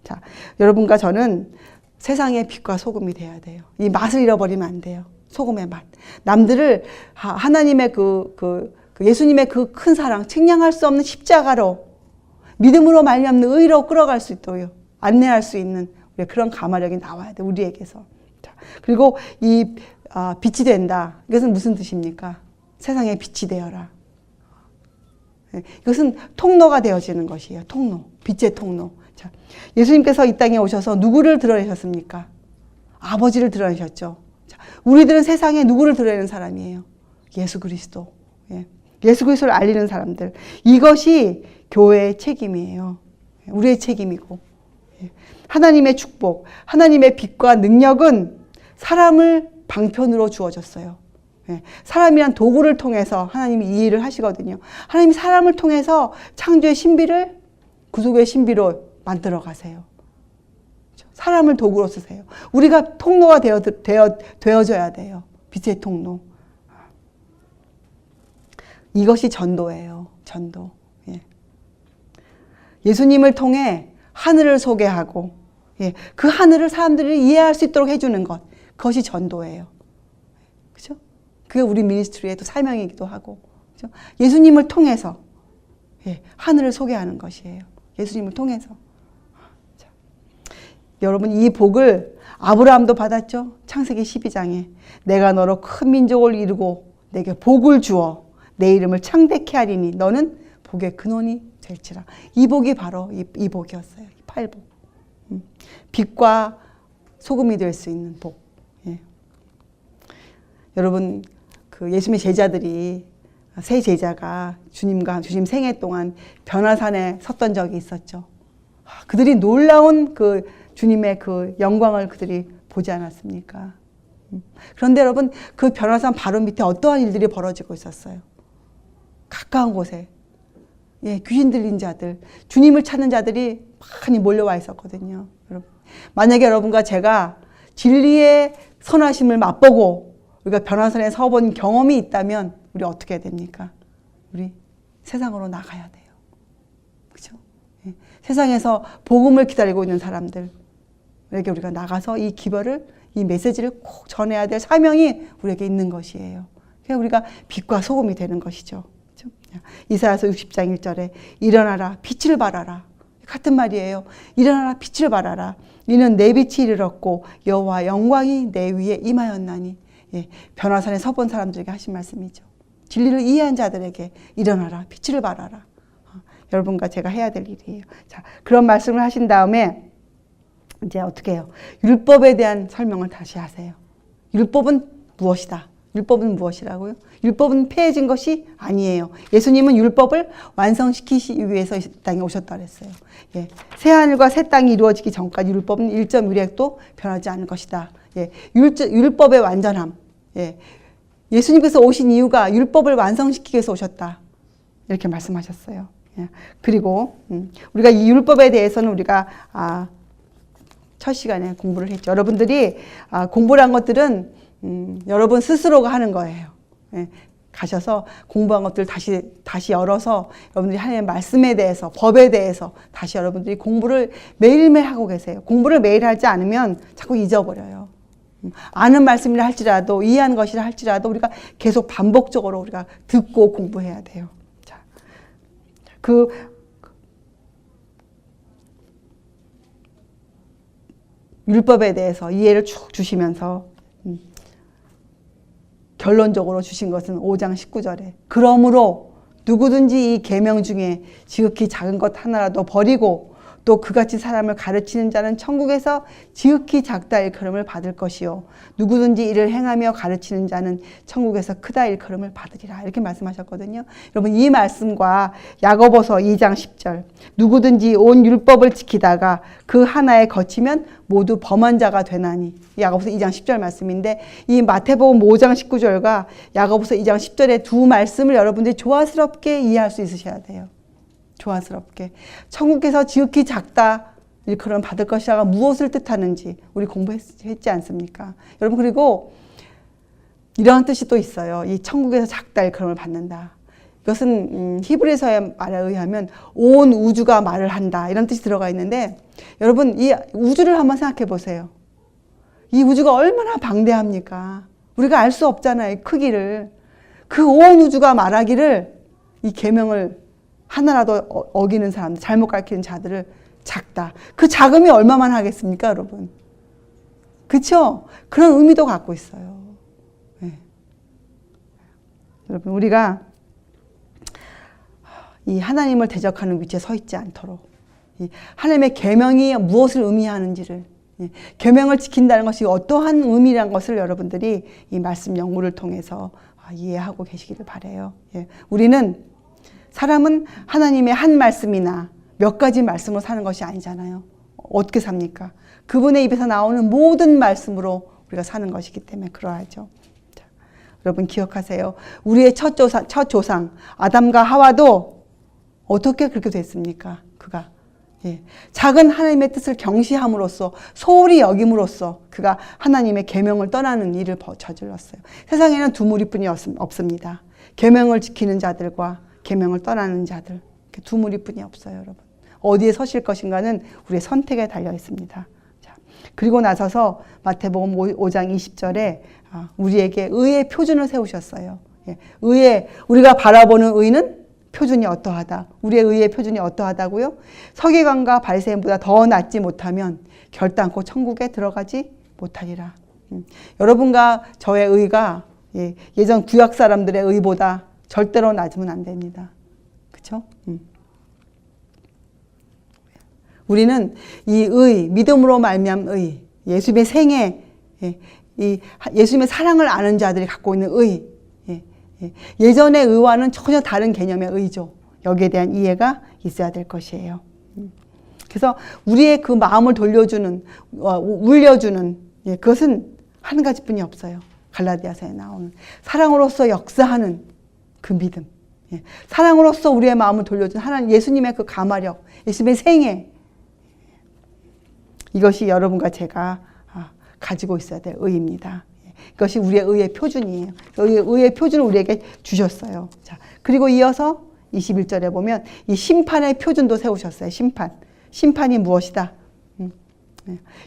자, 여러분과 저는 세상의 빛과 소금이 돼야 돼요. 이 맛을 잃어버리면 안 돼요. 소금의 맛. 남들을 하나님의 예수님의 그 큰 사랑, 측량할 수 없는 십자가로 믿음으로 말미암는 의로 끌어갈 수 있도록 안내할 수 있는 그런 가마력이 나와야 돼, 우리에게서. 자, 그리고 이 빛이 된다. 이것은 무슨 뜻입니까? 세상에 빛이 되어라. 이것은 통로가 되어지는 것이에요. 통로, 빛의 통로. 자, 예수님께서 이 땅에 오셔서 누구를 드러내셨습니까? 아버지를 드러내셨죠. 자, 우리들은 세상에 누구를 드러내는 사람이에요? 예수 그리스도. 예수 그리스도를 알리는 사람들. 이것이 교회의 책임이에요. 우리의 책임이고. 하나님의 축복, 하나님의 빛과 능력은 사람을 방편으로 주어졌어요. 사람이란 도구를 통해서 하나님이 이 일을 하시거든요. 하나님이 사람을 통해서 창조의 신비를 구속의 신비로 만들어 가세요. 사람을 도구로 쓰세요. 우리가 통로가 되어져야 돼요. 빛의 통로. 이것이 전도예요. 전도. 예수님을 통해 하늘을 소개하고 그 하늘을 사람들이 이해할 수 있도록 해주는 것. 그것이 전도예요. 그죠? 그게 우리 미니스트리의 또 사명이기도 하고. 그죠? 예수님을 통해서 하늘을 소개하는 것이에요. 예수님을 통해서. 자, 여러분 이 복을 아브라함도 받았죠. 창세기 12장에 내가 너로 큰 민족을 이루고 내게 복을 주어 내 이름을 창대케 하리니 너는 복의 근원이 될지라. 이 복이 바로 이 복이었어요. 이 팔복. 빛과 소금이 될 수 있는 복. 여러분 그 예수님의 제자들이 세 제자가 주님과 주님 생애 동안 변화산에 섰던 적이 있었죠. 그들이 놀라운 그 주님의 그 영광을 그들이 보지 않았습니까? 그런데 여러분 그 변화산 바로 밑에 어떠한 일들이 벌어지고 있었어요. 가까운 곳에 귀신 들린 자들, 주님을 찾는 자들이 많이 몰려와 있었거든요. 여러분, 만약에 여러분과 제가 진리의 선하심을 맛보고 우리가 변화산에 서본 경험이 있다면 우리 어떻게 해야 됩니까? 우리 세상으로 나가야 돼요. 그렇죠? 세상에서 복음을 기다리고 있는 사람들에게 우리가 나가서 이 기별을, 이 메시지를 꼭 전해야 될 사명이 우리에게 있는 것이에요. 그래서 우리가 빛과 소금이 되는 것이죠. 그렇죠? 이사야서 60장 1절에 일어나라 빛을 발하라. 같은 말이에요. 일어나라 빛을 발하라. 이는 내 빛이 이르렀고 여호와 영광이 내 위에 임하였나니. 변화산에 서본 사람들에게 하신 말씀이죠. 진리를 이해한 자들에게 일어나라 빛을 발하라. 여러분과 제가 해야 될 일이에요. 자, 그런 말씀을 하신 다음에 이제 어떻게 해요? 율법에 대한 설명을 다시 하세요. 율법은 무엇이다? 율법은 무엇이라고요? 율법은 폐해진 것이 아니에요. 예수님은 율법을 완성시키기 위해서 이 땅에 오셨다 그랬어요. 새하늘과 새 땅이 이루어지기 전까지 율법은 1.1획도 변하지 않을 것이다. 율법의 완전함. 예수님께서 오신 이유가 율법을 완성시키기 위해서 오셨다. 이렇게 말씀하셨어요. 그리고 우리가 이 율법에 대해서는 우리가 첫 시간에 공부를 했죠. 여러분들이 공부를 한 것들은 여러분 스스로가 하는 거예요. 가셔서 공부한 것들 다시 열어서 여러분들이 하나님의 말씀에 대해서, 법에 대해서 다시 여러분들이 공부를 매일매일 하고 계세요. 공부를 매일 하지 않으면 자꾸 잊어버려요. 아는 말씀이라 할지라도, 이해한 것이라 할지라도 우리가 계속 반복적으로 우리가 듣고 공부해야 돼요. 자, 율법에 대해서 이해를 쭉 주시면서 결론적으로 주신 것은 5장 19절에 그러므로 누구든지 이 계명 중에 지극히 작은 것 하나라도 버리고 또 그같이 사람을 가르치는 자는 천국에서 지극히 작다 일컬음을 받을 것이요 누구든지 이를 행하며 가르치는 자는 천국에서 크다 일컬음을 받으리라. 이렇게 말씀하셨거든요. 여러분 이 말씀과 야고보서 2장 10절 누구든지 온 율법을 지키다가 그 하나에 거치면 모두 범한 자가 되나니, 야고보서 2장 10절 말씀인데 이 마태복음 5장 19절과 야고보서 2장 10절의 두 말씀을 여러분들이 조화스럽게 이해할 수 있으셔야 돼요. 조화스럽게. 천국에서 지극히 작다 일컬음 받을 것이라가 무엇을 뜻하는지 우리 공부했지 않습니까? 여러분 그리고 이러한 뜻이 또 있어요. 이 천국에서 작다 일컬음을 받는다. 이것은 히브리서의 말에 의하면 온 우주가 말을 한다 이런 뜻이 들어가 있는데 여러분 이 우주를 한번 생각해 보세요. 이 우주가 얼마나 방대합니까? 우리가 알 수 없잖아요. 이 크기를. 그 온 우주가 말하기를 이 계명을 하나라도 어기는 사람들, 잘못 가르치는 자들을 작다. 그 작음이 얼마만 하겠습니까, 여러분? 그렇죠? 그런 의미도 갖고 있어요. 네. 여러분, 우리가 이 하나님을 대적하는 위치에 서 있지 않도록 이 하나님의 계명이 무엇을 의미하는지를 계명을 지킨다는 것이 어떠한 의미라는 것을 여러분들이 이 말씀 연구를 통해서 이해하고 계시기를 바라요. 우리는 사람은 하나님의 한 말씀이나 몇 가지 말씀으로 사는 것이 아니잖아요. 어떻게 삽니까? 그분의 입에서 나오는 모든 말씀으로 우리가 사는 것이기 때문에 그러하죠. 자, 여러분 기억하세요. 우리의 첫 조상 아담과 하와도 어떻게 그렇게 됐습니까? 그가 작은 하나님의 뜻을 경시함으로써 소홀히 여김으로써 그가 하나님의 계명을 떠나는 일을 저질렀어요. 세상에는 두 무리뿐이 없습니다. 계명을 지키는 자들과 계명을 떠나는 자들, 두 무리뿐이 없어요, 여러분. 어디에 서실 것인가는 우리의 선택에 달려 있습니다. 자, 그리고 나서서 마태복음 5장 20절에 우리에게 의의 표준을 세우셨어요. 우리가 바라보는 의는 표준이 어떠하다. 우리의 의의 표준이 어떠하다고요? 서기관과 바리새인보다 더 낫지 못하면 결단코 천국에 들어가지 못하리라. 여러분과 저의 의가 예전 구약 사람들의 의보다 절대로 낮으면 안 됩니다. 그렇죠? 우리는 이 의, 믿음으로 말미암은 의, 예수님의 생애, 예수님의 사랑을 아는 자들이 갖고 있는 의, 예전의 의와는 전혀 다른 개념의 의죠. 여기에 대한 이해가 있어야 될 것이에요. 그래서 우리의 그 마음을 돌려주는, 울려주는 그것은 한 가지뿐이 없어요. 갈라디아서에 나오는 사랑으로서 역사하는 그 믿음, 사랑으로서 우리의 마음을 돌려주는 하나님 예수님의 그 가마력, 예수님의 생애, 이것이 여러분과 제가 가지고 있어야 될 의입니다. 이것이 우리의 의의 표준이에요. 의의 표준을 우리에게 주셨어요. 자, 그리고 이어서 21절에 보면 이 심판의 표준도 세우셨어요. 심판이 무엇이다.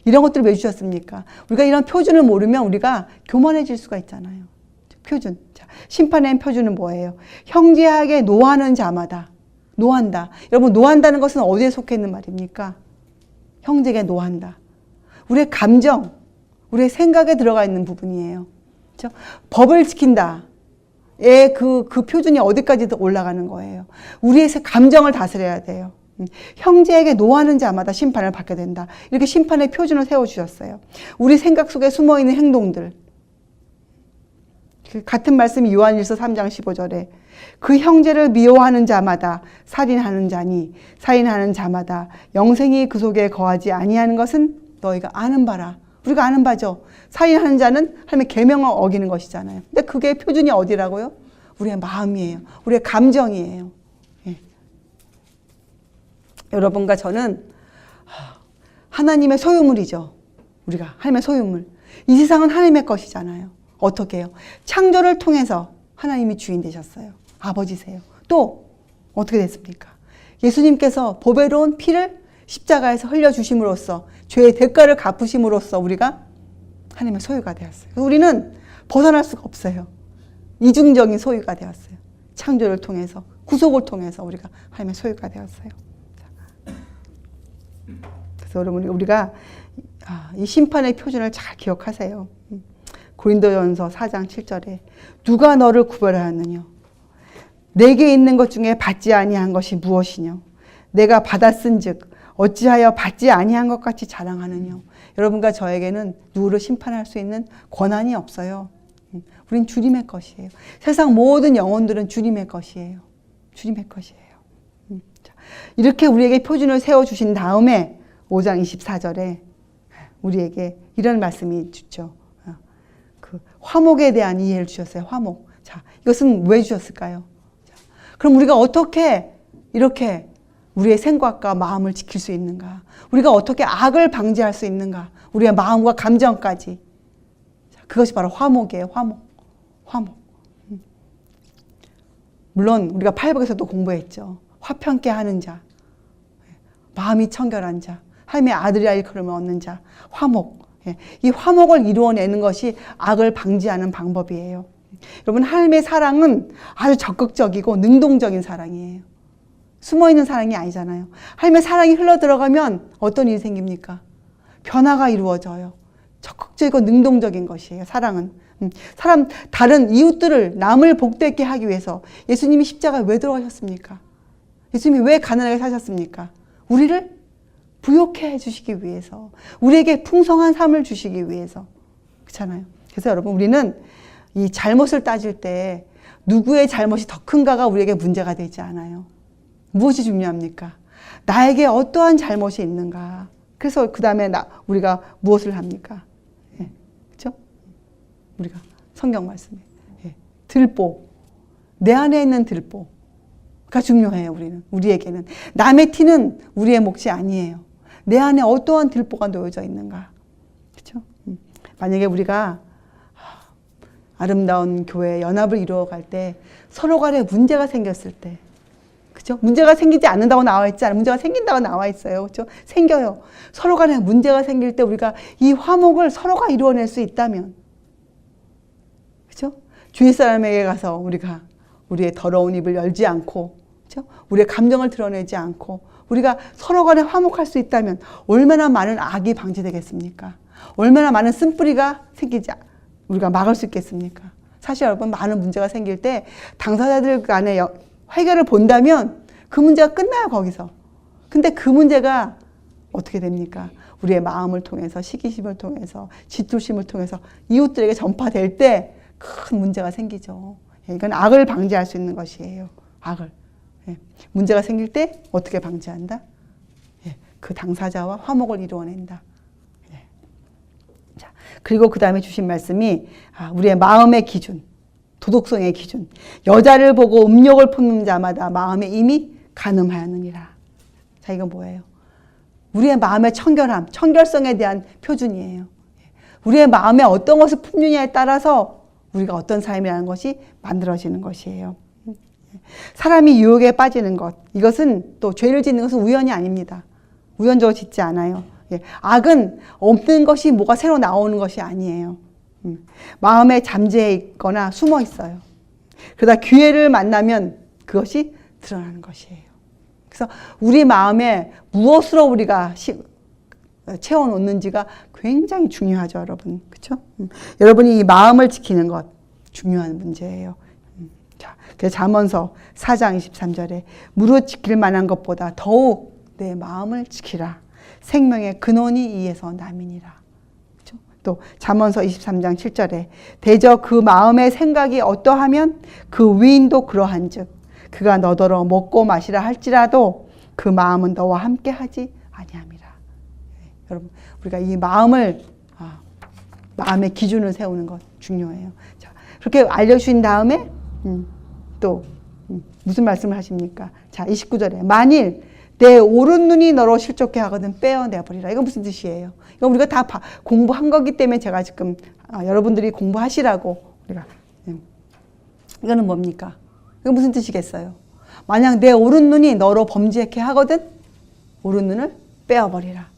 이런 것들을 왜 주셨습니까? 우리가 이런 표준을 모르면 우리가 교만해질 수가 있잖아요. 표준. 자, 심판의 표준은 뭐예요? 형제에게 노하는 자마다. 노한다. 여러분, 노한다는 것은 어디에 속해 있는 말입니까? 형제에게 노한다. 우리의 감정, 우리의 생각에 들어가 있는 부분이에요. 그렇죠? 법을 지킨다. 그 표준이 어디까지 올라가는 거예요. 우리의 감정을 다스려야 돼요. 형제에게 노하는 자마다 심판을 받게 된다. 이렇게 심판의 표준을 세워주셨어요. 우리 생각 속에 숨어있는 행동들. 같은 말씀이 요한일서 3장 15절에 그 형제를 미워하는 자마다 살인하는 자니 살인하는 자마다 영생이 그 속에 거하지 아니하는 것은 너희가 아는 바라. 우리가 아는 바죠. 살인하는 자는 하나님의 계명을 어기는 것이잖아요. 근데 그게 표준이 어디라고요? 우리의 마음이에요. 우리의 감정이에요. 여러분과 저는 하나님의 소유물이죠. 우리가 하나님의 소유물. 이 세상은 하나님의 것이잖아요. 어떻게 해요? 창조를 통해서 하나님이 주인 되셨어요. 아버지세요. 또 어떻게 됐습니까? 예수님께서 보배로운 피를 십자가에서 흘려주심으로써 죄의 대가를 갚으심으로써 우리가 하나님의 소유가 되었어요. 우리는 벗어날 수가 없어요. 이중적인 소유가 되었어요. 창조를 통해서, 구속을 통해서 우리가 하나님의 소유가 되었어요. 그래서 여러분, 우리가 이 심판의 표준을 잘 기억하세요. 고린도전서 4장 7절에 누가 너를 구별하였느냐? 내게 있는 것 중에 받지 아니한 것이 무엇이냐? 내가 받았은즉 어찌하여 받지 아니한 것 같이 자랑하느냐? 여러분과 저에게는 누구를 심판할 수 있는 권한이 없어요. 우린 주님의 것이에요. 세상 모든 영혼들은 주님의 것이에요. 주님의 것이에요. 이렇게 우리에게 표준을 세워주신 다음에 5장 24절에 우리에게 이런 말씀이 주죠. 그 화목에 대한 이해를 주셨어요. 화목. 자, 이것은 왜 주셨을까요? 자, 그럼 우리가 어떻게 이렇게 우리의 생각과 마음을 지킬 수 있는가? 우리가 어떻게 악을 방지할 수 있는가? 우리의 마음과 감정까지. 자, 그것이 바로 화목이에요. 화목. 물론 우리가 팔복에서도 공부했죠. 화평케 하는 자, 마음이 청결한 자, 하나님의 아들이라 일컬음을 얻는 자, 화목. 이 화목을 이루어내는 것이 악을 방지하는 방법이에요. 여러분, 하나님의 사랑은 아주 적극적이고 능동적인 사랑이에요. 숨어있는 사랑이 아니잖아요. 하나님의 사랑이 흘러들어가면 어떤 일이 생깁니까? 변화가 이루어져요. 적극적이고 능동적인 것이에요. 사랑은. 다른 이웃들을, 남을 복되게 하기 위해서 예수님이 십자가에 왜 들어가셨습니까? 예수님이 왜 가난하게 사셨습니까? 우리를 부욕해 주시기 위해서, 우리에게 풍성한 삶을 주시기 위해서. 그렇잖아요. 그래서 여러분, 우리는 이 잘못을 따질 때 누구의 잘못이 더 큰가가 우리에게 문제가 되지 않아요. 무엇이 중요합니까? 나에게 어떠한 잘못이 있는가. 그래서 그 다음에 우리가 무엇을 합니까? 그렇죠? 우리가 성경 말씀에 들보, 내 안에 있는 들보가 중요해요. 우리에게는 남의 티는 우리의 몫이 아니에요. 내 안에 어떠한 들보가 놓여져 있는가. 그렇죠? 만약에 우리가 아름다운 교회 연합을 이루어갈 때 서로 간에 문제가 생겼을 때, 그죠? 문제가 생기지 않는다고 나와 있지 않아요. 문제가 생긴다고 나와 있어요. 그죠? 생겨요. 서로 간에 문제가 생길 때 우리가 이 화목을 서로가 이루어낼 수 있다면, 그죠? 주위 사람에게 가서 우리가 우리의 더러운 입을 열지 않고, 그죠? 우리의 감정을 드러내지 않고, 우리가 서로 간에 화목할 수 있다면 얼마나 많은 악이 방지되겠습니까? 얼마나 많은 쓴뿌리가 생기지 우리가 막을 수 있겠습니까? 사실 여러분, 많은 문제가 생길 때 당사자들 간의 해결을 본다면 그 문제가 끝나요, 거기서. 근데 그 문제가 어떻게 됩니까? 우리의 마음을 통해서, 시기심을 통해서, 질투심을 통해서 이웃들에게 전파될 때 큰 문제가 생기죠. 이건 악을 방지할 수 있는 것이에요. 악을. 문제가 생길 때 어떻게 방지한다? 그 당사자와 화목을 이루어낸다. 자, 그리고 그 다음에 주신 말씀이 우리의 마음의 기준, 도덕성의 기준. 여자를 보고 음욕을 품는 자마다 마음에 이미 간음하였느니라. 자, 이건 뭐예요? 우리의 마음의 청결함, 청결성에 대한 표준이에요. 우리의 마음에 어떤 것을 품느냐에 따라서 우리가 어떤 삶이라는 것이 만들어지는 것이에요. 사람이 유혹에 빠지는 것, 이것은 또 죄를 짓는 것은 우연이 아닙니다. 우연적으로 짓지 않아요. 악은 없는 것이 뭐가 새로 나오는 것이 아니에요. 마음에 잠재해 있거나 숨어 있어요. 그러다 기회를 만나면 그것이 드러나는 것이에요. 그래서 우리 마음에 무엇으로 우리가 채워놓는지가 굉장히 중요하죠, 여러분. 그렇죠? 여러분이 이 마음을 지키는 것 중요한 문제예요. 자, 그래서 잠언서 4장 23절에 무릇 지킬 만한 것보다 더욱 내 마음을 지키라. 생명의 근원이 이에서 남이니라. 그렇죠? 또 잠언서 23장 7절에 대저 그 마음의 생각이 어떠하면 그 위인도 그러한즉 그가 너더러 먹고 마시라 할지라도 그 마음은 너와 함께 하지 아니함이라. 여러분, 우리가 이 마음의 기준을 세우는 것 중요해요. 자, 그렇게 알려주신 다음에 또 무슨 말씀을 하십니까? 자, 29절에 만일 내 오른 눈이 너로 실족해 하거든 빼어내버리라. 이건 무슨 뜻이에요? 이건 우리가 다 공부한 거기 때문에 제가 지금 여러분들이 공부하시라고 우리가 이거는 뭡니까? 이건 무슨 뜻이겠어요? 만약 내 오른 눈이 너로 범죄케 하거든 오른 눈을 빼어버리라.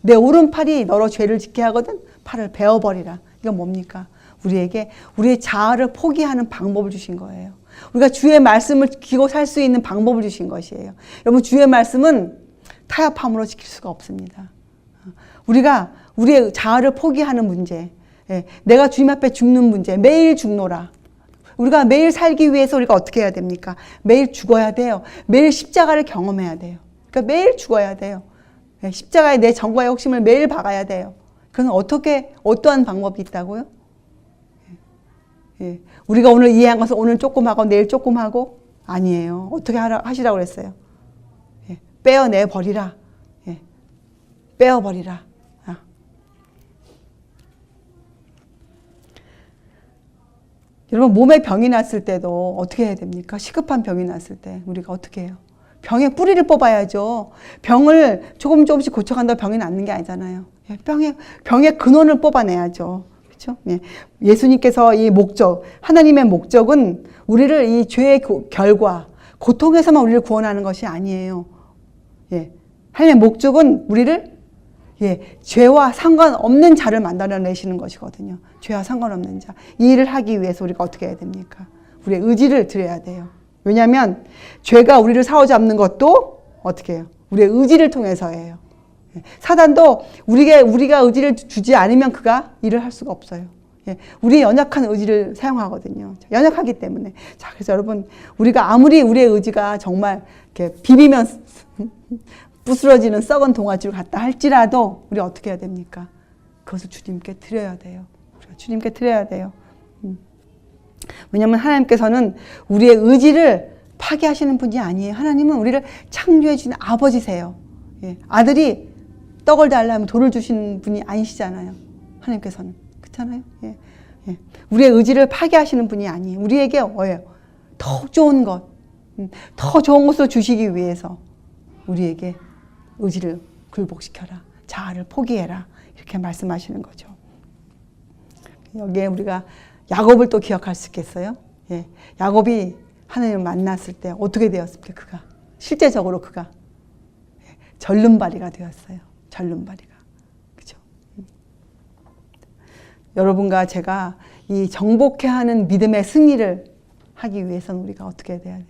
내 오른팔이 너로 죄를 짓게 하거든 팔을 베어버리라. 이건 뭡니까? 우리에게 우리의 자아를 포기하는 방법을 주신 거예요. 우리가 주의 말씀을 지키고 살 수 있는 방법을 주신 것이에요. 여러분, 주의 말씀은 타협함으로 지킬 수가 없습니다. 우리가 우리의 자아를 포기하는 문제, 내가 주님 앞에 죽는 문제, 매일 죽노라. 우리가 매일 살기 위해서 우리가 어떻게 해야 됩니까? 매일 죽어야 돼요. 매일 십자가를 경험해야 돼요. 그러니까 매일 죽어야 돼요. 십자가에 내 정과의 욕심을 매일 박아야 돼요. 그건 어떠한 방법이 있다고요? 우리가 오늘 이해한 것은 오늘 조금 하고 내일 조금 하고 아니에요. 어떻게 하시라고 그랬어요? 빼어내 버리라. 빼어버리라. 여러분, 몸에 병이 났을 때도 어떻게 해야 됩니까? 시급한 병이 났을 때 우리가 어떻게 해요? 병의 뿌리를 뽑아야죠. 병을 조금씩 고쳐간다고 병이 낫는 게 아니잖아요. 병의 근원을 뽑아내야죠. 그렇죠? 예. 예수님께서 이 목적, 하나님의 목적은 우리를 이 죄의 결과, 고통에서만 우리를 구원하는 것이 아니에요. 예. 하나님의 목적은 우리를 죄와 상관없는 자를 만들어내시는 것이거든요. 죄와 상관없는 자. 이 일을 하기 위해서 우리가 어떻게 해야 됩니까? 우리의 의지를 드려야 돼요. 왜냐하면 죄가 우리를 사로잡는 것도 어떻게 해요? 우리의 의지를 통해서예요. 사단도 우리가 의지를 주지 않으면 그가 일을 할 수가 없어요. 우리의 연약한 의지를 사용하거든요. 연약하기 때문에. 자, 그래서 여러분, 우리가 아무리 우리의 의지가 정말 이렇게 비비면 부스러지는 썩은 동아줄을 갖다 할지라도 우리 어떻게 해야 됩니까? 그것을 주님께 드려야 돼요. 우리가 주님께 드려야 돼요. 왜냐하면 하나님께서는 우리의 의지를 파괴하시는 분이 아니에요. 하나님은 우리를 창조해 주신 아버지세요. 아들이 떡을 달라면 돌을 주시는 분이 아니시잖아요. 하나님께서는. 그렇잖아요. 우리의 의지를 파괴하시는 분이 아니에요. 우리에게 뭐예요? 더 좋은 것, 더 좋은 것을 주시기 위해서 우리에게 의지를 굴복시켜라. 자아를 포기해라. 이렇게 말씀하시는 거죠. 여기에 우리가 야곱을 또 기억할 수 있겠어요? 야곱이 하나님을 만났을 때 어떻게 되었습니까? 그가 실제적으로 그가 절름발이가 되었어요. 절름발이가. 그죠? 여러분과 제가 이 정복해야 하는 믿음의 승리를 하기 위해서는 우리가 어떻게 돼야 돼요?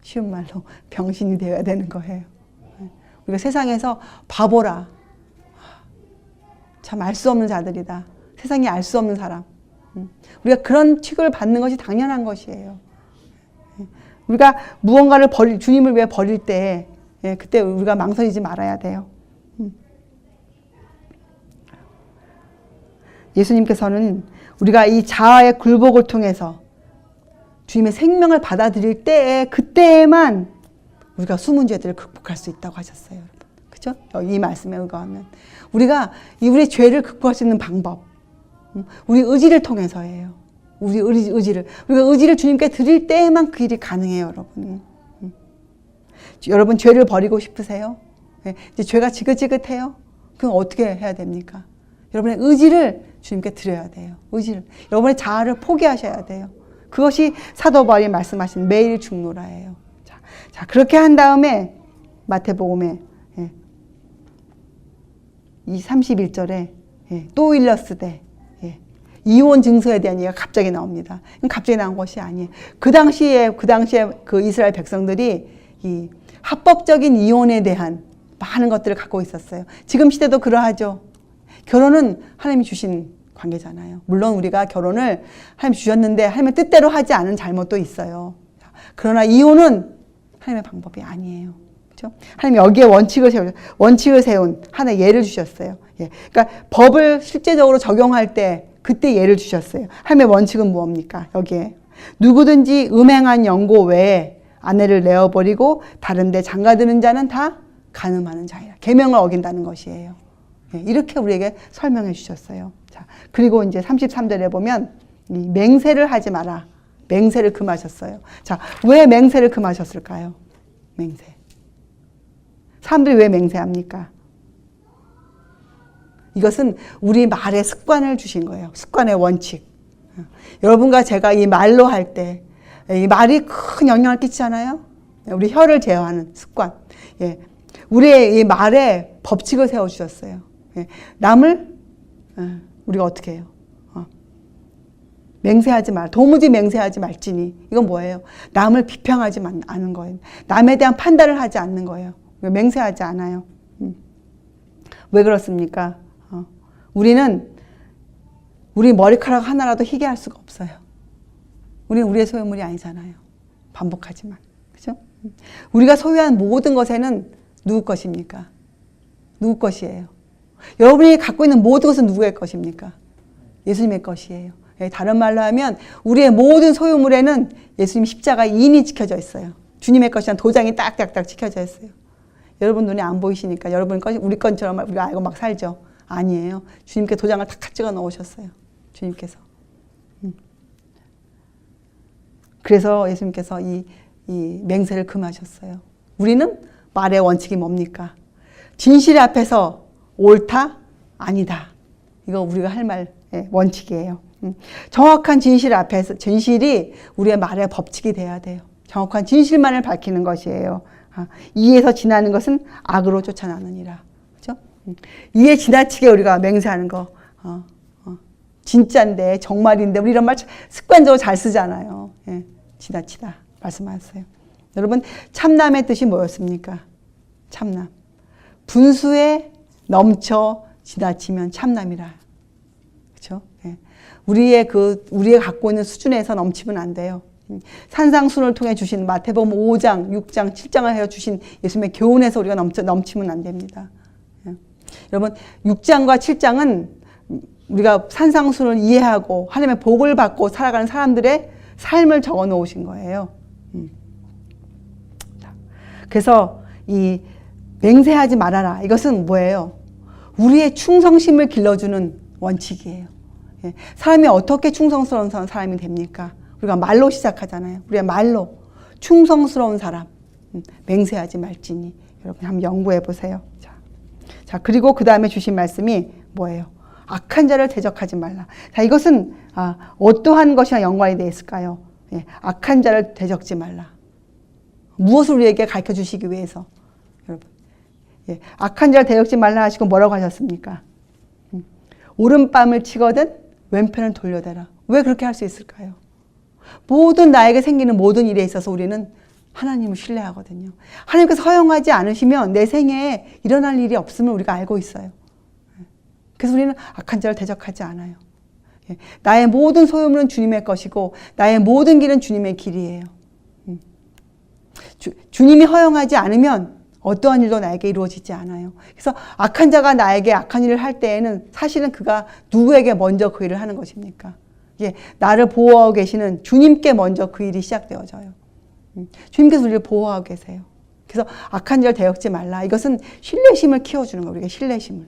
쉬운 말로 병신이 되어야 되는 거예요. 우리가 세상에서 바보라. 참 알 수 없는 자들이다. 세상이 알 수 없는 사람. 우리가 그런 취급을 받는 것이 당연한 것이에요. 우리가 무언가를 주님을 위해 버릴 때 그때 우리가 망설이지 말아야 돼요. 예수님께서는 우리가 이 자아의 굴복을 통해서 주님의 생명을 받아들일 때에 그때에만 우리가 숨은 죄들을 극복할 수 있다고 하셨어요. 여러분. 그죠? 이 말씀에 의거하면 우리가 우리 죄를 극복할 수 있는 방법, 우리 의지를 통해서예요. 우리 의지를 우리가 의지를 주님께 드릴 때에만 그 일이 가능해요, 여러분. 여러분 죄를 버리고 싶으세요? 이제 죄가 지긋지긋해요? 그럼 어떻게 해야 됩니까? 여러분의 의지를 주님께 드려야 돼요. 의지를. 여러분의 자아를 포기하셔야 돼요. 그것이 사도 바울이 말씀하신 매일 죽노라예요. 자, 그렇게 한 다음에 마태복음에 이 31절에 또 일러스되 이혼 증서에 대한 얘기가 갑자기 나옵니다. 갑자기 나온 것이 아니에요. 그 당시에 그 이스라엘 백성들이 이 합법적인 이혼에 대한 많은 것들을 갖고 있었어요. 지금 시대도 그러하죠. 결혼은 하나님이 주신 관계잖아요. 물론 우리가 결혼을 하나님 주셨는데 하나님의 뜻대로 하지 않은 잘못도 있어요. 그러나 이혼은 하나님의 방법이 아니에요. 그렇죠? 하나님이 여기에 원칙을 세운 하나의 예를 주셨어요. 그러니까 법을 실제적으로 적용할 때 그때 예를 주셨어요. 하나님의 원칙은 무엇입니까? 여기에 누구든지 음행한 영고 외에 아내를 내어버리고 다른 데 장가드는 자는 다 간음하는 자이라. 계명을 어긴다는 것이에요. 이렇게 우리에게 설명해 주셨어요. 자, 그리고 이제 33절에 보면 이 맹세를 하지 마라. 맹세를 금하셨어요. 자, 왜 맹세를 금하셨을까요? 맹세. 사람들이 왜 맹세합니까? 이것은 우리 말의 습관을 주신 거예요. 습관의 원칙. 여러분과 제가 이 말로 할 때 이 말이 큰 영향을 끼치잖아요. 우리 혀를 제어하는 습관. 우리의 이 말에 법칙을 세워주셨어요. 남을 우리가 어떻게 해요? 맹세하지 말, 도무지 맹세하지 말지니. 이건 뭐예요? 남을 비평하지 않는 거예요. 남에 대한 판단을 하지 않는 거예요. 맹세하지 않아요. 왜 그렇습니까? 우리는 우리 머리카락 하나라도 희게 할 수가 없어요. 우리는 우리의 소유물이 아니잖아요. 반복하지만. 그죠? 우리가 소유한 모든 것에는 누구 것입니까? 누구 것이에요? 여러분이 갖고 있는 모든 것은 누구의 것입니까? 예수님의 것이에요. 다른 말로 하면 우리의 모든 소유물에는 예수님 십자가 인이 찍혀져 있어요. 주님의 것이란 도장이 딱딱딱 찍혀져 있어요. 여러분 눈에 안 보이시니까 여러분 것이 우리 것처럼 우리가 알고 막 살죠. 아니에요. 주님께 도장을 탁탁 찍어 넣으셨어요. 주님께서. 그래서 예수님께서 이 맹세를 금하셨어요. 우리는 말의 원칙이 뭡니까? 진실 앞에서 옳다? 아니다. 이거 우리가 할 말 예, 원칙이에요. 정확한 진실 앞에서 진실이 우리의 말의 법칙이 돼야 돼요. 정확한 진실만을 밝히는 것이에요. 이에서 지나는 것은 악으로 쫓아나느니라. 그죠? 이에 지나치게 우리가 맹세하는 거, 진짜인데, 정말인데, 우리 이런 말 습관적으로 잘 쓰잖아요. 예, 지나치다. 말씀하셨어요. 여러분, 참남의 뜻이 뭐였습니까? 참남. 분수에 넘쳐 지나치면 참남이라. 그렇죠? 예. 우리의 갖고 있는 수준에서 넘치면 안 돼요. 산상순을 통해 주신 마태복음 5장, 6장, 7장을 해서 주신 예수님의 교훈에서 우리가 넘치면 안 됩니다. 예. 여러분, 6장과 7장은 우리가 산상순을 이해하고 하나님의 복을 받고 살아가는 사람들의 삶을 적어 놓으신 거예요. 그래서 이 맹세하지 말아라. 이것은 뭐예요? 우리의 충성심을 길러주는 원칙이에요. 예. 사람이 어떻게 충성스러운 사람이 됩니까? 우리가 말로 시작하잖아요. 우리가 말로 충성스러운 사람, 맹세하지 말지니. 여러분 한번 연구해 보세요. 자, 그리고 그 다음에 주신 말씀이 뭐예요? 악한 자를 대적하지 말라. 자, 이것은 어떠한 것이랑 연관이 되어 있을까요? 예, 악한 자를 대적지 말라. 무엇을 우리에게 가르쳐 주시기 위해서? 여러분, 예, 악한 자를 대적지 말라 하시고 뭐라고 하셨습니까? 오른뺨을 치거든 왼편을 돌려대라. 왜 그렇게 할 수 있을까요? 모든 나에게 생기는 모든 일에 있어서 우리는 하나님을 신뢰하거든요. 하나님께서 허용하지 않으시면 내 생에 일어날 일이 없음을 우리가 알고 있어요. 그래서 우리는 악한 자를 대적하지 않아요. 나의 모든 소유물은 주님의 것이고 나의 모든 길은 주님의 길이에요. 주님이 허용하지 않으면 어떠한 일도 나에게 이루어지지 않아요. 그래서 악한 자가 나에게 악한 일을 할 때에는 사실은 그가 누구에게 먼저 그 일을 하는 것입니까? 나를 보호하고 계시는 주님께 먼저 그 일이 시작되어져요. 주님께서 우리를 보호하고 계세요. 그래서 악한 자를 대적지 말라. 이것은 신뢰심을 키워주는 거예요. 우리가 신뢰심을.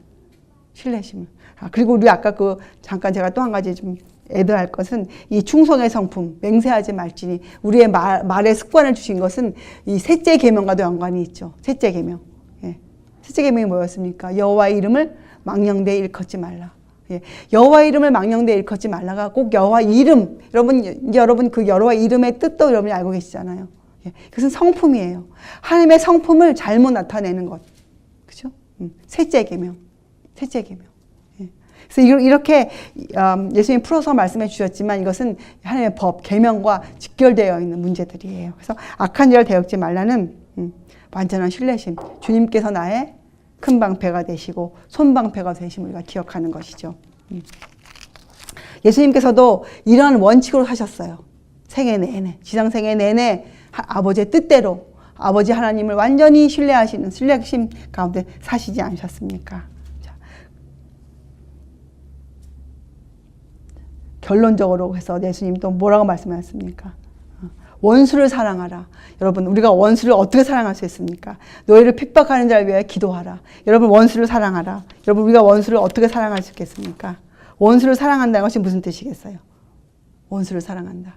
그리고 우리 아까 잠깐 제가 또 한 가지 좀 애드할 것은 이 충성의 성품, 맹세하지 말지니 우리의 말의 습관을 주신 것은 이 셋째 계명과도 연관이 있죠. 셋째 계명. 예. 셋째 계명이 뭐였습니까? 여호와의 이름을 망령되이 일컫지 말라. 예. 여호와의 이름을 망령되이 일컫지 말라가 꼭 여호와 이름. 여러분 그 여호와 이름의 뜻도 여러분이 알고 계시잖아요. 예. 그것은 성품이에요. 하나님의 성품을 잘못 나타내는 것. 그죠? 셋째 계명. 그래서 이렇게 예수님이 풀어서 말씀해 주셨지만 이것은 하나님의 법, 계명과 직결되어 있는 문제들이에요. 그래서 악한 자를 대적지 말라는 완전한 신뢰심. 주님께서 나의 큰 방패가 되시고 손방패가 되심을 우리가 기억하는 것이죠. 예수님께서도 이러한 원칙으로 하셨어요. 생애 내내, 지상생애 내내 아버지의 뜻대로 아버지 하나님을 완전히 신뢰하시는 신뢰심 가운데 사시지 않으셨습니까? 결론적으로 해서 예수님 또 뭐라고 말씀하셨습니까? 원수를 사랑하라. 여러분, 우리가 원수를 어떻게 사랑할 수 있습니까? 너희를 핍박하는 자를 위하여 기도하라. 여러분, 원수를 사랑하라. 여러분, 우리가 원수를 어떻게 사랑할 수 있겠습니까? 원수를 사랑한다는 것이 무슨 뜻이겠어요? 원수를 사랑한다.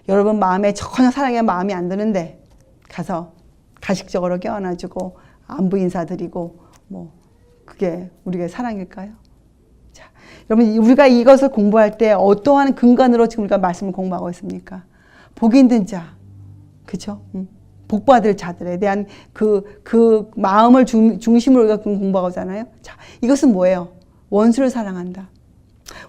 여러분 마음에 전혀 사랑의 마음이 안 드는데 가서 가식적으로 껴안아주고 안부 인사드리고 그게 우리가 사랑일까요? 여러분, 우리가 이것을 공부할 때 어떠한 근간으로 지금 우리가 말씀을 공부하고 있습니까? 복이 있는 자, 그죠? 복받을 자들에 대한 그 마음을 중심으로 우리가 공부하고 있잖아요. 자, 이것은 뭐예요? 원수를 사랑한다.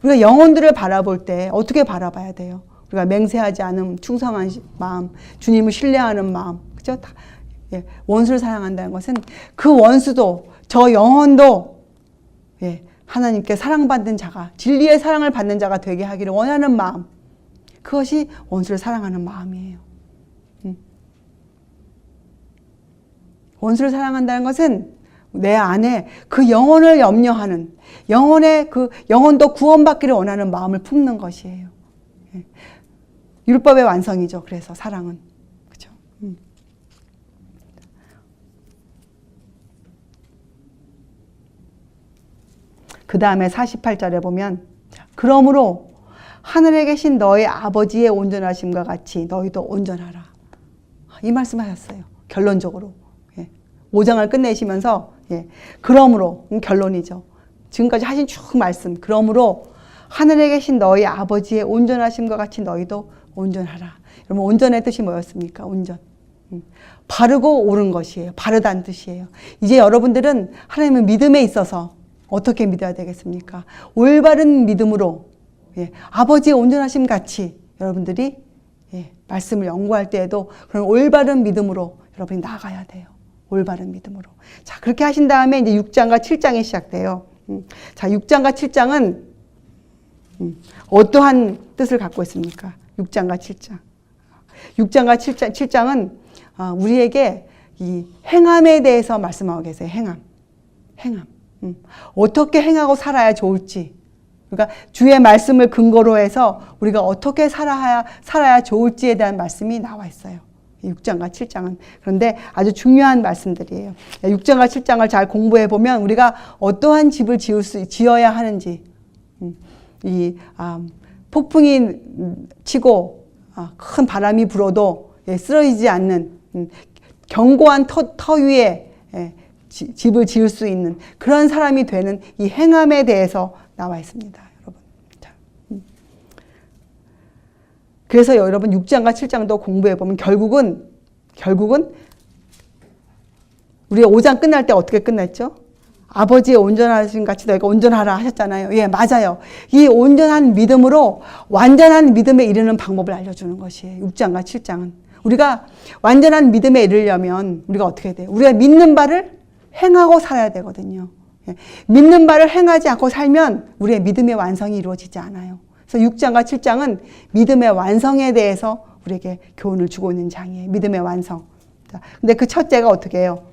우리가 영혼들을 바라볼 때 어떻게 바라봐야 돼요? 우리가 맹세하지 않은 충성한 마음, 주님을 신뢰하는 마음, 그죠? 원수를 사랑한다는 것은 그 원수도, 저 영혼도, 하나님께 사랑받는 자가, 진리의 사랑을 받는 자가 되게 하기를 원하는 마음, 그것이 원수를 사랑하는 마음이에요. 원수를 사랑한다는 것은 내 안에 그 영혼을 염려하는, 영혼도 구원받기를 원하는 마음을 품는 것이에요. 율법의 완성이죠. 그래서 사랑은. 그죠? 그 다음에 48절에 보면, 그러므로 하늘에 계신 너희 아버지의 온전하심과 같이 너희도 온전하라. 이 말씀 하셨어요. 결론적으로. 5장을 끝내시면서, 그러므로, 결론이죠. 지금까지 하신 쭉 말씀. 그러므로 하늘에 계신 너희 아버지의 온전하심과 같이 너희도 온전하라. 여러분 온전의 뜻이 뭐였습니까? 온전. 바르고 옳은 것이에요. 바르다는 뜻이에요. 이제 여러분들은 하나님의 믿음에 있어서 어떻게 믿어야 되겠습니까? 올바른 믿음으로 아버지의 온전하심 같이 여러분들이 말씀을 연구할 때에도 그런 올바른 믿음으로 여러분이 나가야 돼요. 올바른 믿음으로. 자, 그렇게 하신 다음에 이제 6장과 7장이 시작돼요. 자, 6장과 7장은 어떠한 뜻을 갖고 있습니까? 6장과 7장. 6장과 7장은 우리에게 이 행함에 대해서 말씀하고 계세요. 행함. 어떻게 행하고 살아야 좋을지. 그러니까 주의 말씀을 근거로 해서 우리가 어떻게 살아야 좋을지에 대한 말씀이 나와 있어요. 6장과 7장은. 그런데 아주 중요한 말씀들이에요. 6장과 7장을 잘 공부해 보면 우리가 어떠한 집을 지어야 하는지, 폭풍이 치고 큰 바람이 불어도 쓰러지지 않는 견고한 터 위에 집을 지을 수 있는 그런 사람이 되는 이 행함에 대해서 나와 있습니다, 여러분. 자, 그래서 여러분 6장과 7장도 공부해 보면 결국은 우리가 5장 끝날 때 어떻게 끝났죠? 아버지의 온전하신 같이 너희가 온전하라 하셨잖아요. 예, 맞아요. 이 온전한 믿음으로 완전한 믿음에 이르는 방법을 알려주는 것이에요. 6장과 7장은. 우리가 완전한 믿음에 이르려면 우리가 어떻게 돼요? 우리가 믿는 바를 행하고 살아야 되거든요. 믿는 바를 행하지 않고 살면 우리의 믿음의 완성이 이루어지지 않아요. 그래서 6장과 7장은 믿음의 완성에 대해서 우리에게 교훈을 주고 있는 장이에요. 믿음의 완성. 근데 그 첫째가 어떻게 해요?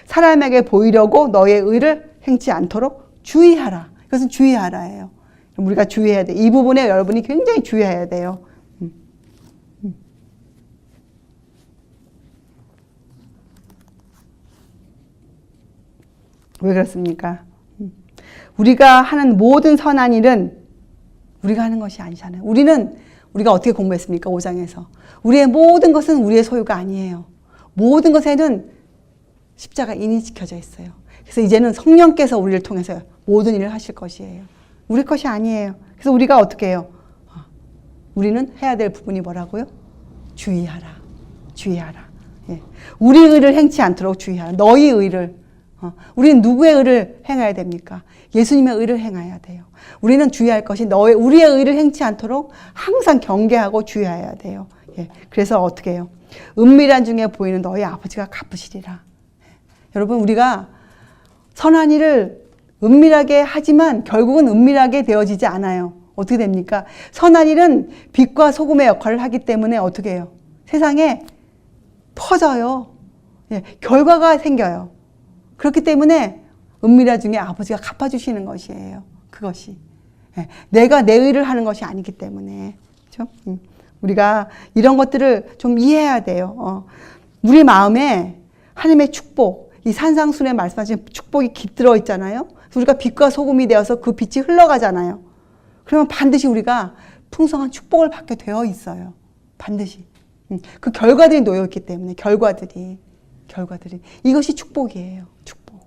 사람에게 보이려고 너의 의를 행치 않도록 주의하라. 이것은 주의하라예요. 우리가 주의해야 돼. 이 부분에 여러분이 굉장히 주의해야 돼요. 왜 그렇습니까? 우리가 하는 모든 선한 일은 우리가 하는 것이 아니잖아요. 우리가 어떻게 공부했습니까? 5장에서. 우리의 모든 것은 우리의 소유가 아니에요. 모든 것에는 십자가 인이 지켜져 있어요. 그래서 이제는 성령께서 우리를 통해서 모든 일을 하실 것이에요. 우리 것이 아니에요. 그래서 우리가 어떻게 해요? 우리는 해야 될 부분이 뭐라고요? 주의하라. 예. 우리 의를 행치 않도록 주의하라. 너희 의를. 우리는 누구의 의를 행해야 됩니까? 예수님의 의를 행해야 돼요. 우리는 주의할 것이 우리의 의를 행치 않도록 항상 경계하고 주의해야 돼요. 예. 그래서 어떻게 해요? 은밀한 중에 보이는 너희 아버지가 갚으시리라. 여러분, 우리가 선한 일을 은밀하게 하지만 결국은 은밀하게 되어지지 않아요. 어떻게 됩니까? 선한 일은 빛과 소금의 역할을 하기 때문에 어떻게 해요? 세상에 퍼져요. 예, 결과가 생겨요. 그렇기 때문에 은밀한 중에 아버지가 갚아주시는 것이에요. 그것이. 예, 내가 내 의를 하는 것이 아니기 때문에. 그렇죠? 우리가 이런 것들을 좀 이해해야 돼요. 우리 마음에 하나님의 축복, 이 산상순에 말씀하신 축복이 깃들어 있잖아요. 우리가 빛과 소금이 되어서 그 빛이 흘러가잖아요. 그러면 반드시 우리가 풍성한 축복을 받게 되어 있어요. 반드시. 그 결과들이 놓여 있기 때문에 결과들이 이것이 축복이에요. 축복.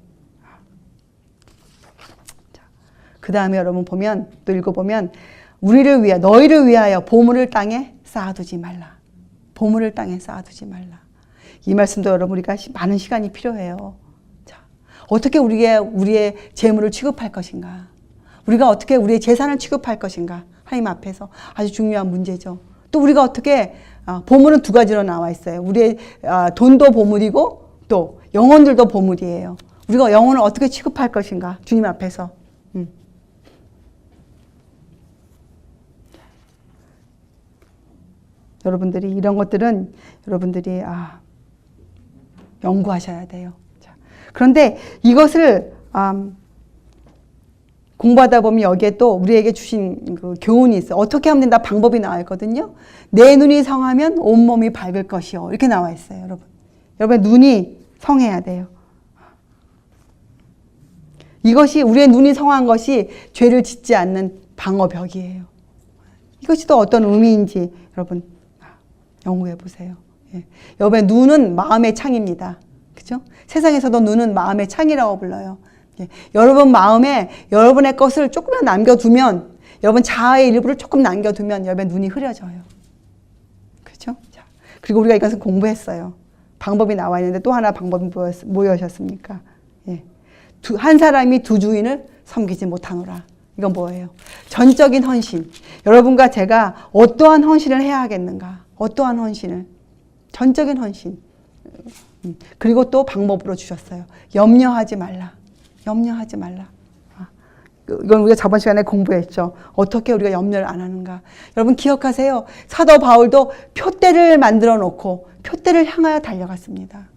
그 다음에 여러분 보면 또 읽어보면 너희를 위하여 보물을 땅에 쌓아두지 말라. 보물을 땅에 쌓아두지 말라. 이 말씀도 여러분 우리가 많은 시간이 필요해요. 자, 어떻게 우리의 재물을 취급할 것인가? 우리가 어떻게 우리의 재산을 취급할 것인가? 하나님 앞에서 아주 중요한 문제죠. 또 우리가 어떻게 보물은 두 가지로 나와 있어요. 우리의 돈도 보물이고 또 영혼들도 보물이에요. 우리가 영혼을 어떻게 취급할 것인가? 주님 앞에서. 여러분들이 이런 것들은 여러분들이 연구하셔야 돼요. 자, 그런데 이것을 공부하다 보면 여기에 또 우리에게 주신 그 교훈이 있어요. 어떻게 하면 된다 방법이 나와 있거든요. 내 눈이 성하면 온몸이 밝을 것이요. 이렇게 나와 있어요, 여러분. 여러분의 눈이 성해야 돼요. 이것이 우리의 눈이 성한 것이 죄를 짓지 않는 방어벽이에요. 이것이 또 어떤 의미인지 여러분 연구해 보세요. 예. 여러분의 눈은 마음의 창입니다. 그죠? 세상에서도 눈은 마음의 창이라고 불러요. 예. 여러분 마음에 여러분의 것을 조금만 남겨두면, 여러분 자아의 일부를 조금 남겨두면 여러분의 눈이 흐려져요. 그렇죠? 자, 그리고 우리가 이것을 공부했어요. 방법이 나와 있는데 또 하나 방법이 무엇이었습니까? 예. 한 사람이 두 주인을 섬기지 못하노라. 이건 뭐예요? 전적인 헌신. 여러분과 제가 어떠한 헌신을 해야 하겠는가? 어떠한 헌신을? 전적인 헌신. 그리고 또 방법으로 주셨어요. 염려하지 말라. 염려하지 말라. 이건 우리가 저번 시간에 공부했죠. 어떻게 우리가 염려를 안 하는가. 여러분 기억하세요. 사도 바울도 표대를 만들어 놓고 표대를 향하여 달려갔습니다.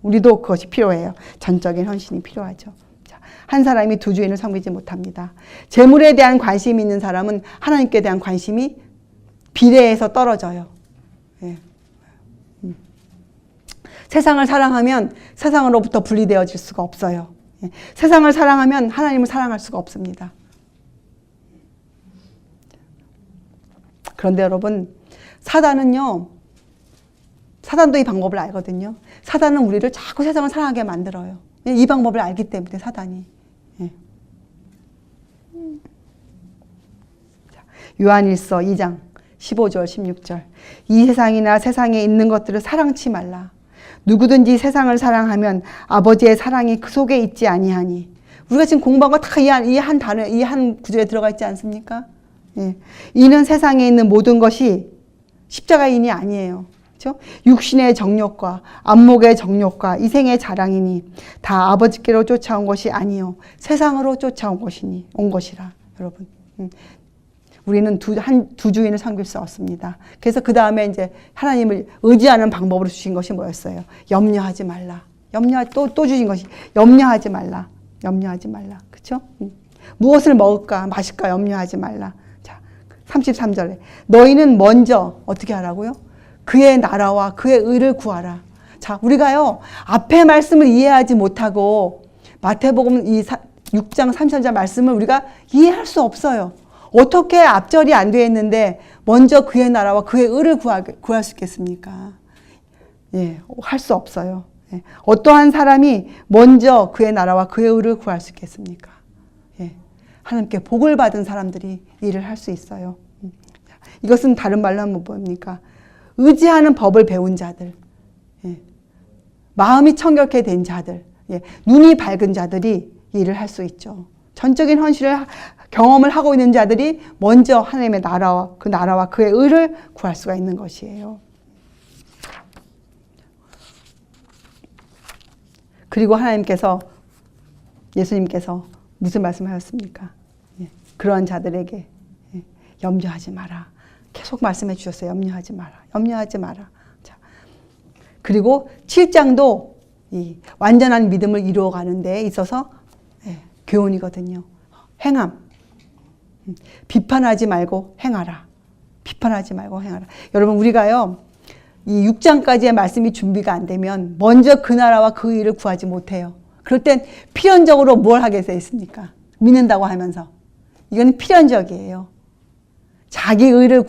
우리도 그것이 필요해요. 전적인 헌신이 필요하죠. 자, 한 사람이 두 주인을 섬기지 못합니다. 재물에 대한 관심이 있는 사람은 하나님께 대한 관심이 비례해서 떨어져요. 예. 세상을 사랑하면 세상으로부터 분리되어질 수가 없어요. 예. 세상을 사랑하면 하나님을 사랑할 수가 없습니다. 그런데 여러분, 사단은요, 사단도 이 방법을 알거든요. 사단은 우리를 자꾸 세상을 사랑하게 만들어요. 이 방법을 알기 때문에 사단이. 예. 요한일서 2장 15절 16절. 이 세상이나 세상에 있는 것들을 사랑치 말라. 누구든지 세상을 사랑하면 아버지의 사랑이 그 속에 있지 아니하니. 우리가 지금 공부한 거 다 이 한 단어, 이 한 구절에 들어가 있지 않습니까? 예. 이는 세상에 있는 모든 것이 십자가인이 아니에요. 그렇죠? 육신의 정욕과 안목의 정욕과 이생의 자랑이니 다 아버지께로 쫓아온 것이 아니요 세상으로 쫓아온 것이니 온 것이라. 여러분, 우리는 두 주인을 섬길 수 없습니다. 그래서 그 다음에 이제 하나님을 의지하는 방법으로 주신 것이 뭐였어요? 염려하지 말라. 또 주신 것이 염려하지 말라. 염려하지 말라. 그렇죠? 무엇을 먹을까 마실까 염려하지 말라. 자, 33절에 너희는 먼저 어떻게 하라고요? 그의 나라와 그의 의를 구하라. 자, 우리가요 앞에 말씀을 이해하지 못하고 마태복음 6장 33절 말씀을 우리가 이해할 수 없어요. 어떻게 앞절이 안 되어 있는데 먼저 그의 나라와 그의 의를 구할 수 있겠습니까? 예, 할 수 없어요. 예, 어떠한 사람이 먼저 그의 나라와 그의 의를 구할 수 있겠습니까? 예, 하나님께 복을 받은 사람들이 일을 할 수 있어요. 이것은 다른 말로 하면 뭡니까? 의지하는 법을 배운 자들, 예, 마음이 청결케 된 자들, 예, 눈이 밝은 자들이 일을 할 수 있죠. 전적인 헌신을 경험을 하고 있는 자들이 먼저 하나님의 나라와 그의 의를 구할 수가 있는 것이에요. 그리고 예수님께서 무슨 말씀하셨습니까? 예, 그러한 자들에게 염려하지 마라. 계속 말씀해 주셨어요. 염려하지 마라. 염려하지 마라. 자, 그리고 7장도 이 완전한 믿음을 이루어가는 데 있어서 교훈이거든요. 행함. 비판하지 말고 행하라. 비판하지 말고 행하라. 여러분 우리가요. 이 6장까지의 말씀이 준비가 안 되면 먼저 그 나라와 그 의를 구하지 못해요. 그럴 땐 필연적으로 뭘 하게 돼 있습니까? 믿는다고 하면서. 이건 필연적이에요. 자기 의를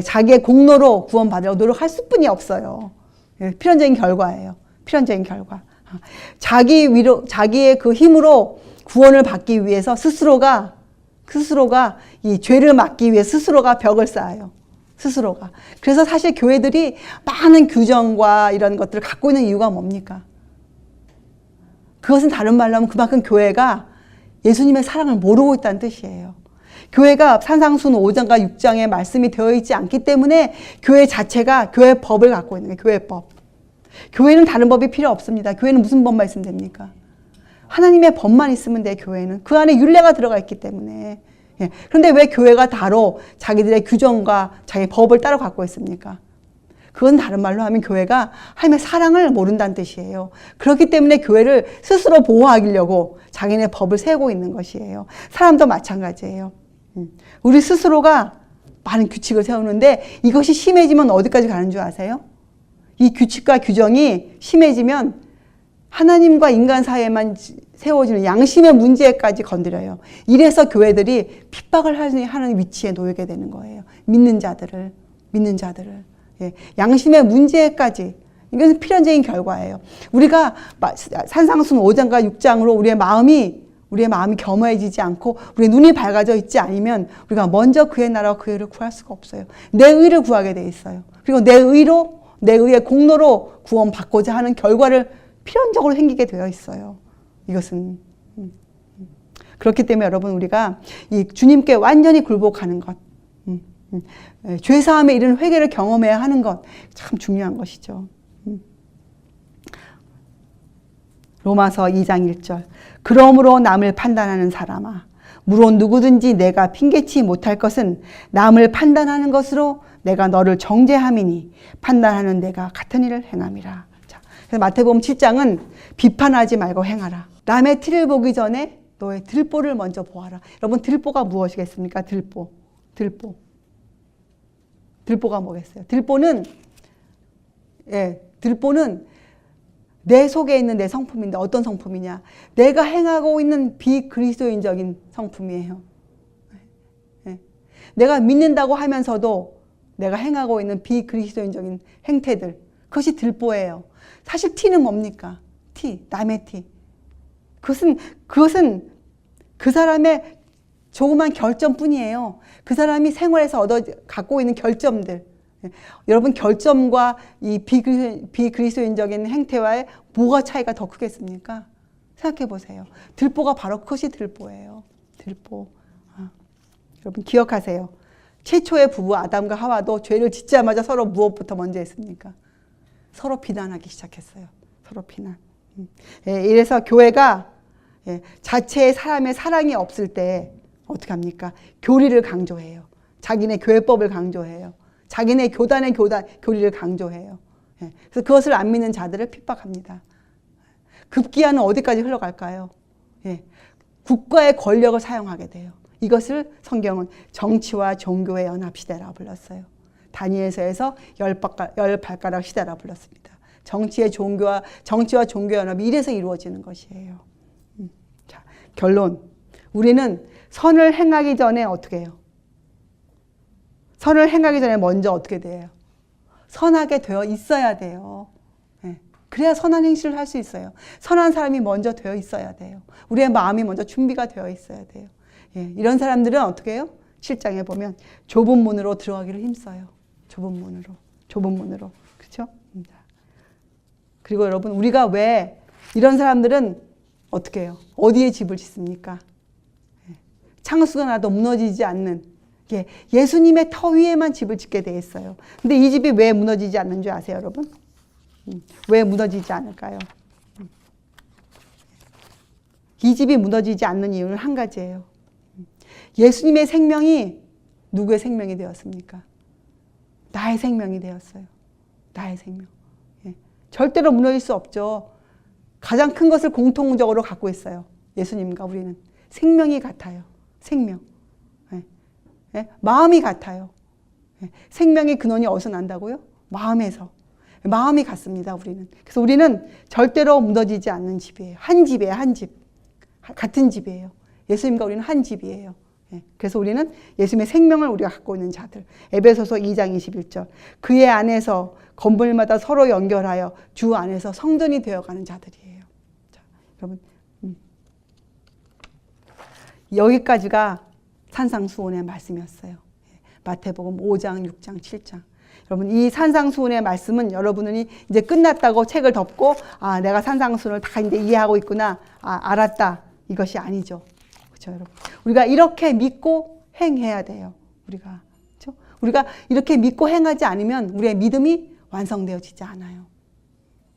자기의 공로로 구원받으려고 노력할 수뿐이 없어요. 필연적인 결과예요. 필연적인 결과. 자기의 그 힘으로 구원을 받기 위해서 스스로가 이 죄를 막기 위해 스스로가 벽을 쌓아요. 스스로가. 그래서 사실 교회들이 많은 규정과 이런 것들을 갖고 있는 이유가 뭡니까? 그것은 다른 말로 하면 그만큼 교회가 예수님의 사랑을 모르고 있다는 뜻이에요. 교회가 산상순 5장과 6장에 말씀이 되어 있지 않기 때문에 교회 자체가 교회 법을 갖고 있는 거예요. 교회법. 교회는 다른 법이 필요 없습니다. 교회는 무슨 법만 있으면 됩니까? 하나님의 법만 있으면 돼, 교회는. 그 안에 율례가 들어가 있기 때문에. 예. 그런데 왜 교회가 다로 자기들의 규정과 자기 법을 따로 갖고 있습니까? 그건 다른 말로 하면 교회가 하나님의 사랑을 모른다는 뜻이에요. 그렇기 때문에 교회를 스스로 보호하려고 자기네 법을 세우고 있는 것이에요. 사람도 마찬가지예요. 우리 스스로가 많은 규칙을 세우는데 이것이 심해지면 어디까지 가는 줄 아세요? 이 규칙과 규정이 심해지면 하나님과 인간 사이에만 세워지는 양심의 문제까지 건드려요. 이래서 교회들이 핍박을 하는 위치에 놓이게 되는 거예요. 믿는 자들을. 예. 양심의 문제까지 이것은 필연적인 결과예요. 우리가 산상순 5장과 6장으로 우리의 마음이 겸허해지지 않고 우리의 눈이 밝아져 있지 않으면 우리가 먼저 그의 나라와 그의 의를 구할 수가 없어요. 내 의를 구하게 돼 있어요. 그리고 내 의의 공로로 구원받고자 하는 결과를 필연적으로 생기게 되어 있어요. 이것은 그렇기 때문에 여러분 우리가 이 주님께 완전히 굴복하는 것, 죄사함에 이르는 회개를 경험해야 하는 것 참 중요한 것이죠. 로마서 2장 1절 그러므로 남을 판단하는 사람아 무론 누구든지 내가 핑계치 못할 것은 남을 판단하는 것으로 내가 너를 정죄함이니 판단하는 내가 같은 일을 행함이라. 자, 그래서 마태복음 7장은 비판하지 말고 행하라. 남의 티를 보기 전에 너의 들보를 먼저 보아라. 여러분 들보가 무엇이겠습니까? 들보가 뭐겠어요? 들보는 내 속에 있는 내 성품인데 어떤 성품이냐? 내가 행하고 있는 비그리스도인적인 성품이에요. 내가 믿는다고 하면서도 내가 행하고 있는 비그리스도인적인 행태들, 그것이 들보예요. 사실 티는 뭡니까? 남의 티. 그것은 그 사람의 조그만 결점뿐이에요. 그 사람이 생활에서 갖고 있는 결점들. 여러분 결점과 이 비그리스도인적인 행태와의 뭐가 차이가 더 크겠습니까? 생각해 보세요. 들보가 바로 그것이 들보예요. 들보. 여러분 기억하세요. 최초의 부부 아담과 하와도 죄를 짓자마자 서로 무엇부터 먼저 했습니까? 서로 비난하기 시작했어요. 서로 비난. 이래서 교회가 자체의 사람의 사랑이 없을 때 어떻게 합니까? 교리를 강조해요. 자기네 교회법을 강조해요. 자기네 교리를 강조해요. 그래서 그것을 안 믿는 자들을 핍박합니다. 급기야는 어디까지 흘러갈까요? 국가의 권력을 사용하게 돼요. 이것을 성경은 정치와 종교의 연합시대라고 불렀어요. 다니엘서에서 열 발가락 시대라고 불렀습니다. 정치와 종교 연합이 이래서 이루어지는 것이에요. 자, 결론. 우리는 선을 행하기 전에 어떻게 해요? 선을 행하기 전에 먼저 어떻게 돼요? 선하게 되어 있어야 돼요. 그래야 선한 행실을 할 수 있어요. 선한 사람이 먼저 되어 있어야 돼요. 우리의 마음이 먼저 준비가 되어 있어야 돼요. 이런 사람들은 어떻게 해요? 7장에 보면 좁은 문으로 들어가기를 힘써요. 좁은 문으로. 그렇죠? 그리고 여러분 우리가 왜 이런 사람들은 어떻게 해요? 어디에 집을 짓습니까? 창수가 나도 무너지지 않는 예수님의 터 위에만 집을 짓게 돼 있어요. 근데 이 집이 왜 무너지지 않는 줄 아세요, 여러분? 왜 무너지지 않을까요? 이 집이 무너지지 않는 이유는 한 가지예요. 예수님의 생명이 누구의 생명이 되었습니까? 나의 생명이 되었어요. 나의 생명. 절대로 무너질 수 없죠. 가장 큰 것을 공통적으로 갖고 있어요. 예수님과 우리는. 생명이 같아요. 생명. 마음이 같아요. 생명의 근원이 어디서 난다고요? 마음에서. 마음이 같습니다, 우리는. 그래서 우리는 절대로 무너지지 않는 집이에요. 한 집이에요, 한 집. 같은 집이에요. 예수님과 우리는 한 집이에요. 그래서 우리는 예수님의 생명을 우리가 갖고 있는 자들. 에베소서 2장 21절. 그의 안에서 건물마다 서로 연결하여 주 안에서 성전이 되어가는 자들이에요. 자, 여러분, 여기까지가 산상수훈의 말씀이었어요. 마태복음 5장, 6장, 7장. 여러분 이 산상수훈의 말씀은 여러분이 이제 끝났다고 책을 덮고 내가 산상수훈을 다 이제 이해하고 있구나. 알았다. 이것이 아니죠. 그렇죠, 여러분. 우리가 이렇게 믿고 행해야 돼요. 우리가. 그렇죠? 우리가 이렇게 믿고 행하지 않으면 우리의 믿음이 완성되어지지 않아요.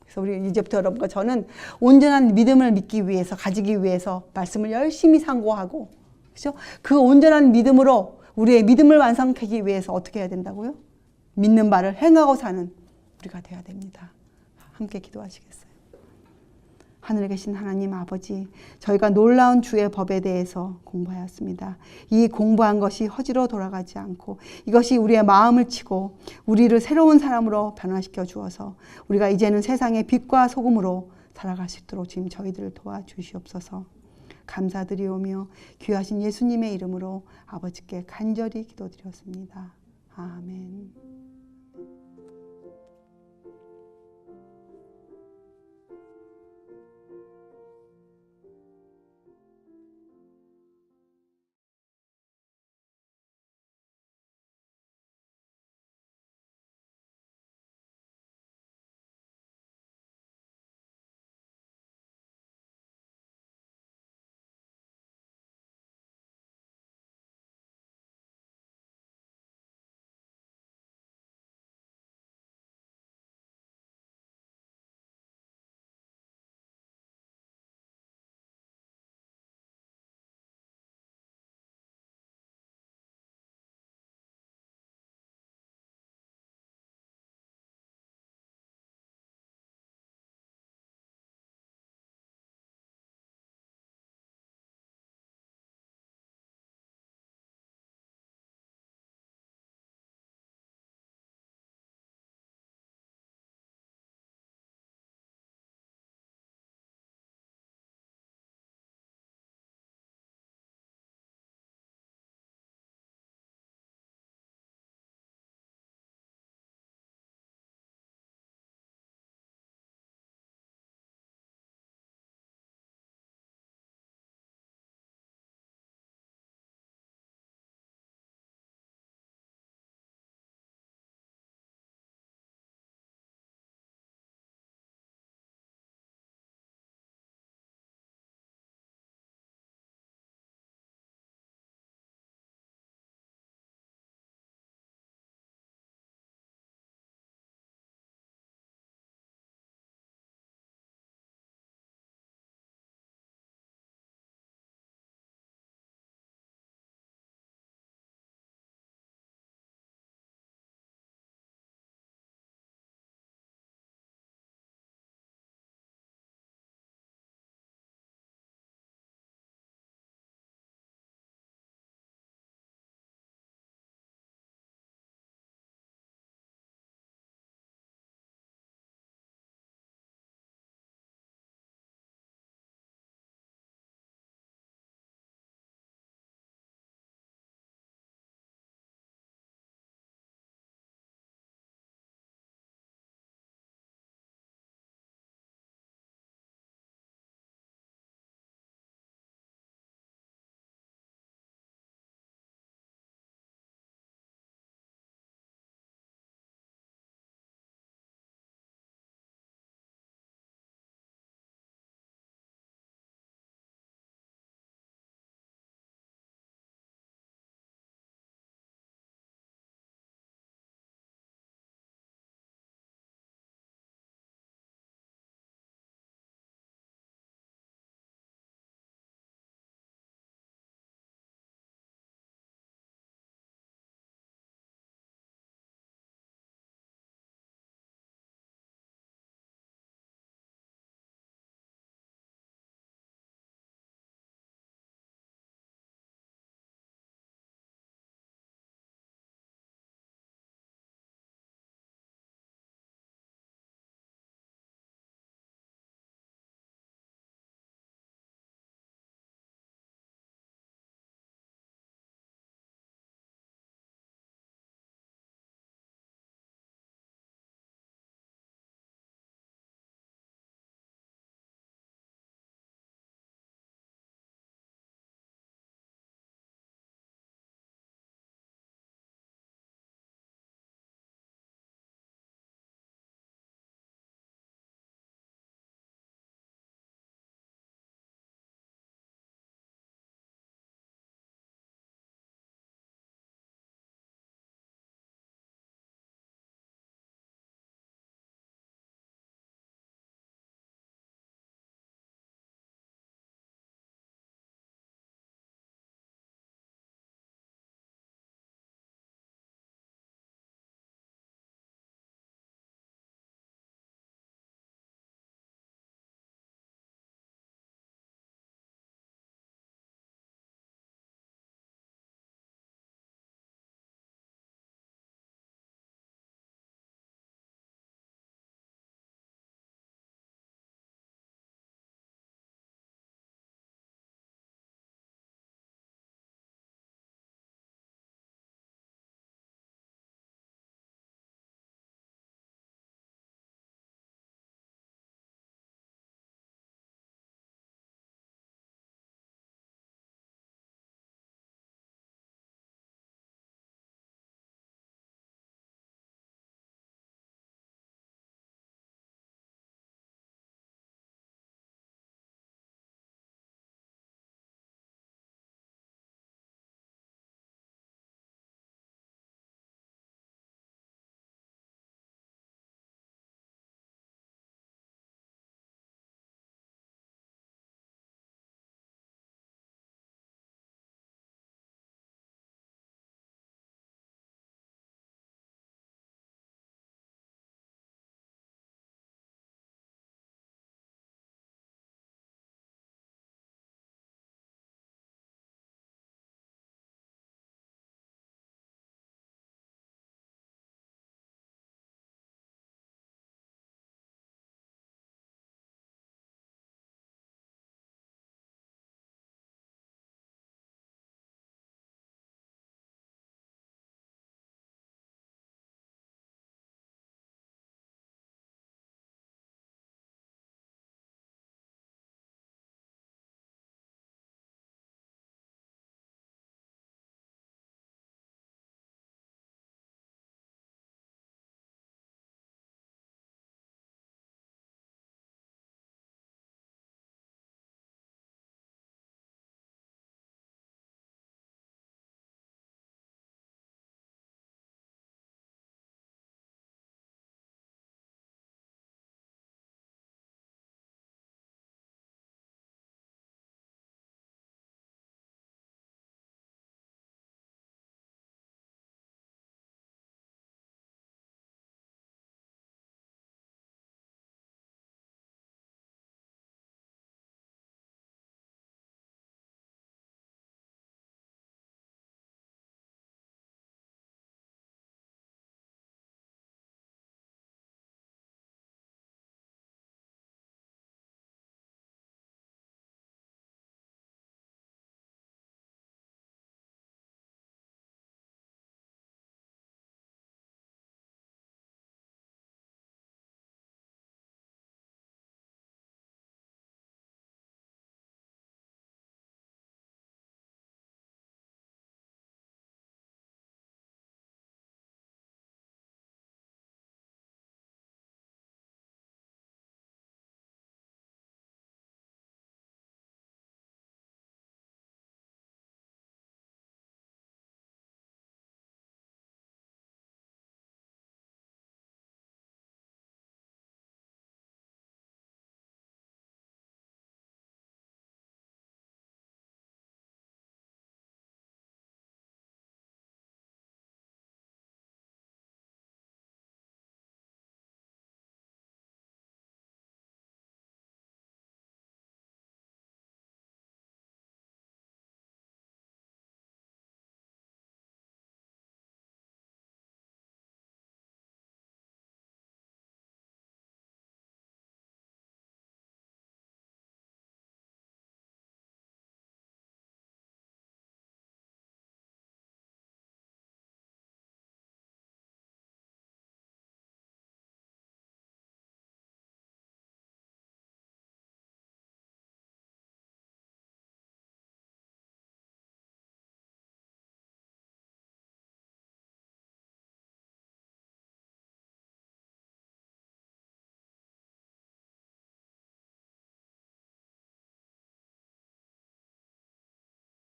그래서 우리 이제부터 여러분과 저는 온전한 믿음을 믿기 위해서 가지기 위해서 말씀을 열심히 상고하고 그렇죠? 그 온전한 믿음으로 우리의 믿음을 완성하기 위해서 어떻게 해야 된다고요? 믿는 바를 행하고 사는 우리가 되어야 됩니다. 함께 기도하시겠어요? 하늘에 계신 하나님 아버지, 저희가 놀라운 주의 법에 대해서 공부하였습니다. 이 공부한 것이 허지로 돌아가지 않고 이것이 우리의 마음을 치고 우리를 새로운 사람으로 변화시켜 주어서 우리가 이제는 세상의 빛과 소금으로 살아갈 수 있도록 지금 저희들을 도와주시옵소서. 감사드리오며 귀하신 예수님의 이름으로 아버지께 간절히 기도드렸습니다. 아멘.